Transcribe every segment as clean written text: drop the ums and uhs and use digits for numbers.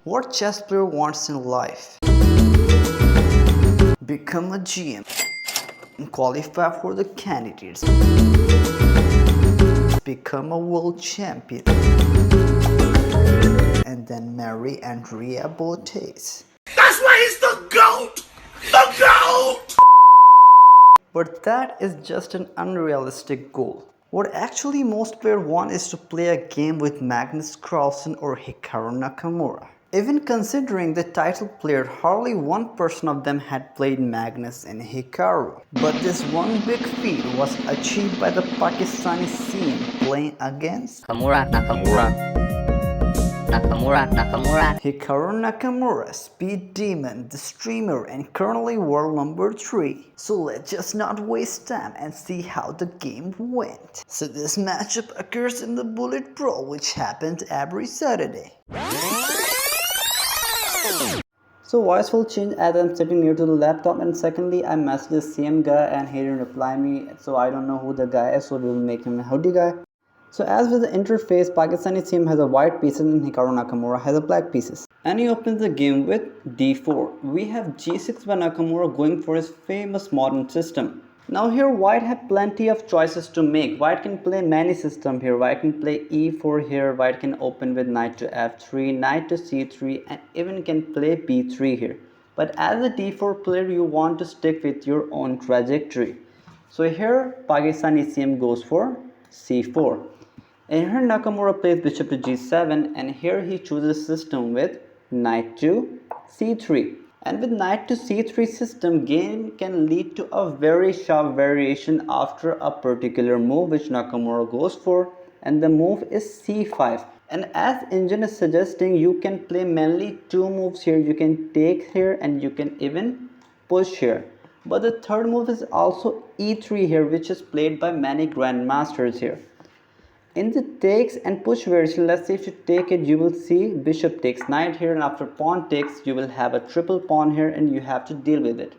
What chess player wants in life? Become a GM, qualify for the candidates, become a world champion, and then marry Rbe1. That's why he's the GOAT! The GOAT! But that is just an unrealistic goal. What actually most players want is to play a game with Magnus Carlsen or Hikaru Nakamura. Even considering the title player, hardly 1% of them had played Magnus and Hikaru. But this one big feat was achieved by the Pakistani scene playing against Nakamura. Hikaru Nakamura, Speed Demon, the streamer and currently world number 3. So let's just not waste time and see how the game went. So this matchup occurs in the Bullet Pro, which happens every Saturday. So voice will change as I'm sitting near to the laptop, and secondly I messaged the same guy and he didn't reply me, so I don't know who the guy is, so we will make him a howdy guy. So as with the interface, Pakistani team has a white pieces and Hikaru Nakamura has a black pieces. And he opens the game with d4. We have g6 by Nakamura going for his famous modern system. Now here white have plenty of choices to make. White can play many systems here. White can play e4 here. White can open with knight to f3, knight to c3, and even can play b3 here. But as a d4 player, you want to stick with your own trajectory. So here Pakistani CM goes for c4. And here Nakamura plays bishop to g7, and here he chooses system with knight to c3. And with knight to c3 system, game can lead to a very sharp variation after a particular move which Nakamura goes for, and the move is c5. And as engine is suggesting, you can play mainly two moves here. You can take here and you can even push here. But the third move is also e3 here, which is played by many grandmasters here. In the takes and push variation, let's say if you take it, you will see bishop takes knight here, and after pawn takes, you will have a triple pawn here and you have to deal with it.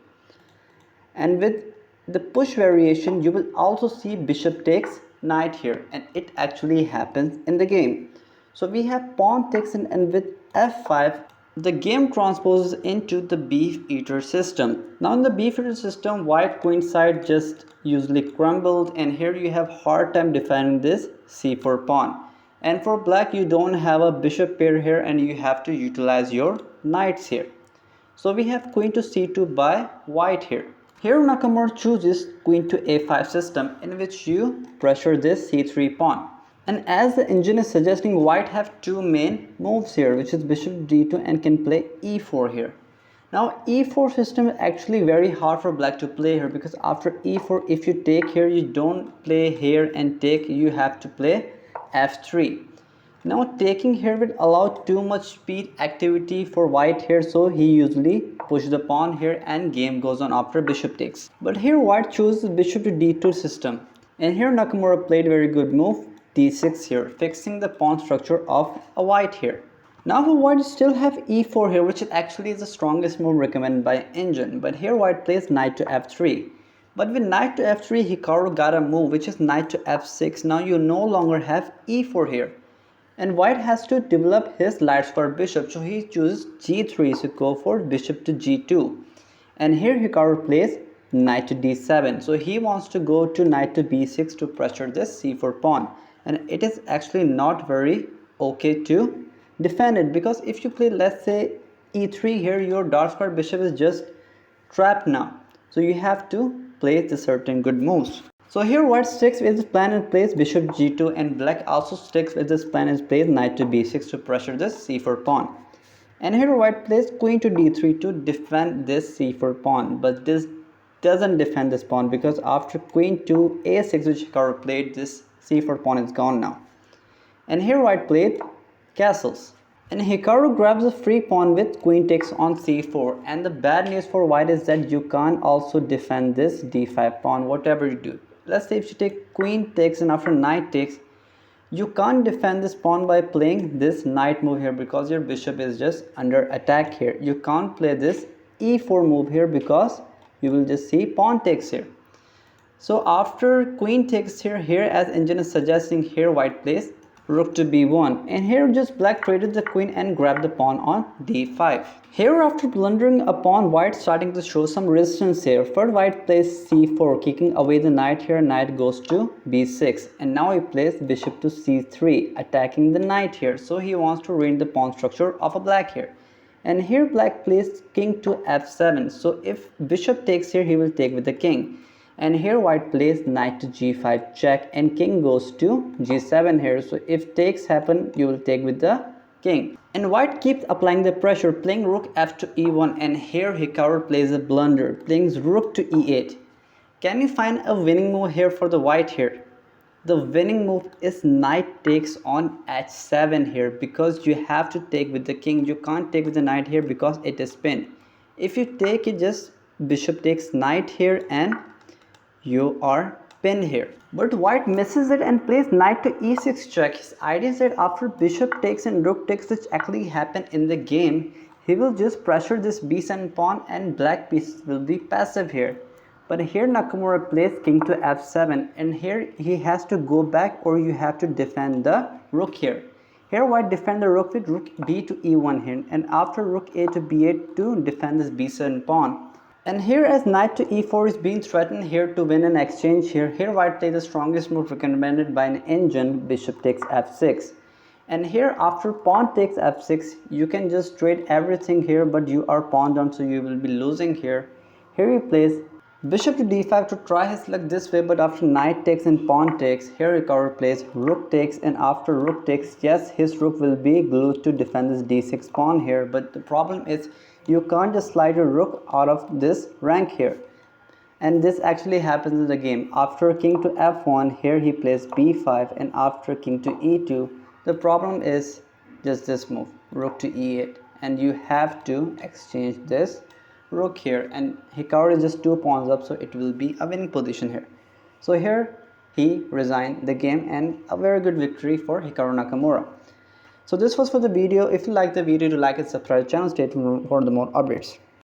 And with the push variation, you will also see bishop takes knight here, and it actually happens in the game. So we have pawn takes, and with f5, the game transposes into the beef eater system. Now in the beef eater system, white queen side just usually crumbled, and here you have hard time defending this c4 pawn. And for black, you don't have a bishop pair here and you have to utilize your knights here. So we have queen to c2 by white here. Here Nakamura chooses queen to a5 system, in which you pressure this c3 pawn. And as the engine is suggesting, white have two main moves here, which is bishop d2 and can play e4 here. Now e4 system is actually very hard for black to play here, because after e4, if you take here, you don't play here and take, you have to play f3. Now taking here will allow too much speed activity for white here, so he usually push the pawn here and game goes on after bishop takes. But here white chooses bishop to d2 system, and here Nakamura played very good move d6 here, fixing the pawn structure of a white here. Now for white still have e4 here, which actually is the strongest move recommended by engine, but here white plays knight to f3. But with knight to f3, Hikaru got a move which is knight to f6. Now you no longer have e4 here, and white has to develop his light square bishop, so he chooses g3 to go for bishop to g2. And here Hikaru plays knight to d7, so he wants to go to knight to b6 to pressure this c4 pawn, and it is actually not very okay to defend it, because if you play, let's say e3 here, your dark square bishop is just trapped now, so you have to play the certain good moves. So here white sticks with his plan and plays bishop g2, and black also sticks with his plan and plays knight to b6 to pressure this c4 pawn. And here white plays queen to d3 to defend this c4 pawn, but this doesn't defend this pawn, because after queen to a6, which Hikaru played, this c4 pawn is gone now. And here white played castles, and Hikaru grabs a free pawn with queen takes on c4. And the bad news for white is that you can't also defend this d5 pawn whatever you do. Let's say if you take queen takes and after knight takes, you can't defend this pawn by playing this knight move here, because your bishop is just under attack here. You can't play this e4 move here, because you will just see pawn takes here. So after queen takes here, as engine is suggesting, here white plays rook to b1, and here just black traded the queen and grabbed the pawn on d5. Here after blundering a pawn, white starting to show some resistance here. First white plays c4, kicking away the knight here, knight goes to b6, and now he plays bishop to c3, attacking the knight here, so he wants to ruin the pawn structure of a black here. And here black plays king to f7, so if bishop takes here, he will take with the king. And here white plays knight to g5 check, and king goes to g7 here, so if takes happen, you will take with the king. And white keeps applying the pressure, playing rook f to e1, and here Hikaru plays a blunder, playing rook to e8. Can you find a winning move here for the white here? The winning move is knight takes on h7 here, because you have to take with the king. You can't take with the knight here because it is pinned. If you take it, just bishop takes knight here and you are pinned here. But white misses it and plays knight to e6 check. His idea is that after bishop takes and rook takes, which actually happen in the game, he will just pressure this b7 pawn and black piece will be passive here. But here Nakamura plays king to f7, and here he has to go back or you have to defend the rook here. Here white defend the rook with rook b to e1 here, and after rook a to b8 to defend this b7 pawn. And here as knight to e4 is being threatened here to win an exchange here, white plays the strongest move recommended by an engine, bishop takes f6. And here after pawn takes f6, you can just trade everything here, but you are pawn down, so you will be losing here. Here he plays bishop to d5 to try his luck this way, but after knight takes and pawn takes, here Hikaru plays rook takes, and after rook takes, yes, his rook will be glued to defend this d6 pawn here, but the problem is you can't just slide your rook out of this rank here. And this actually happens in the game. After king to f1, here he plays b5, and after king to e2, the problem is just this move, rook to e8, and you have to exchange this rook here, and Hikaru is just 2 pawns up, so it will be a winning position here. So here he resigned the game, and a very good victory for Hikaru Nakamura. So this was for the video. If you like the video, do like and subscribe the channel. Stay tuned for the more updates.